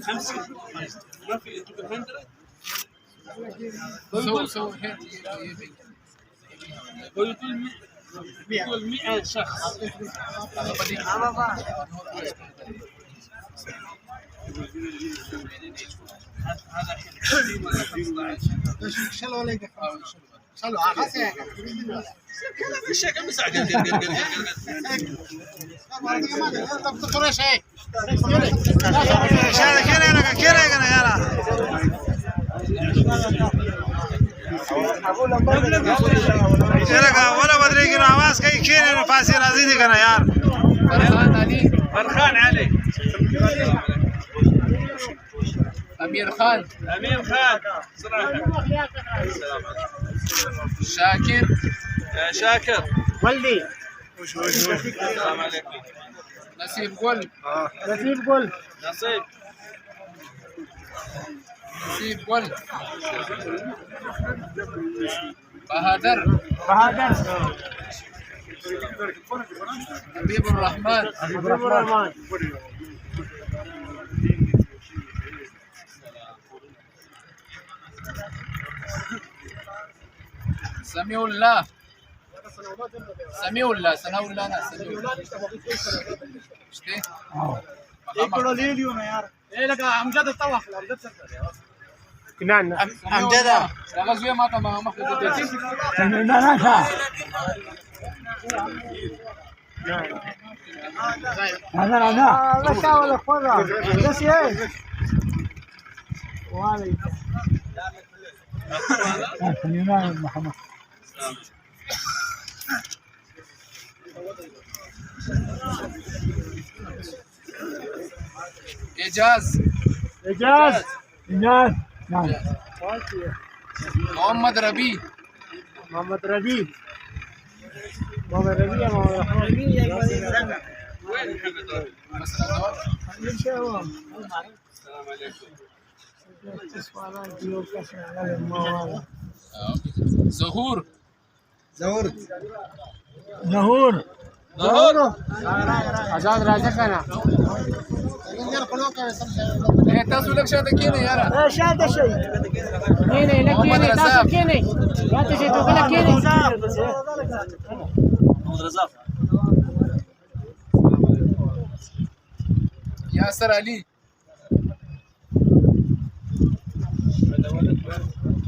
50 ما في 200. سو يقول 100 شخص. شلو عقاسي الشيء كم ساعة دكتور شيء ولا بدري كنا عواز كي كير فاسي رازيني كنا يار فرخان علي أمير خان صراحة. شاكر ولدي السلام عليكم. نسيب قل نسيب قل نصيب بهادر بهادر حبيب الرحمن حبيب الرحمن سميع الله سناء الله شتي يقولوا لي اليوم يا ايه لك امجد الطوح كنان امجد لا غزوه ما تمام ما انا بس اول خضره بس ايه وعليك محمد إيجاز نعم محمد ربيع محمد ربيع يا وين السلام عليكم. ظهور ظهور आजाद राजा का ना تاسو لك شاته کینه یاره لا شاده شيء كيني لا كيني تاسو كيني لا تجي تقول كيني محمد رزاق. ياسر علي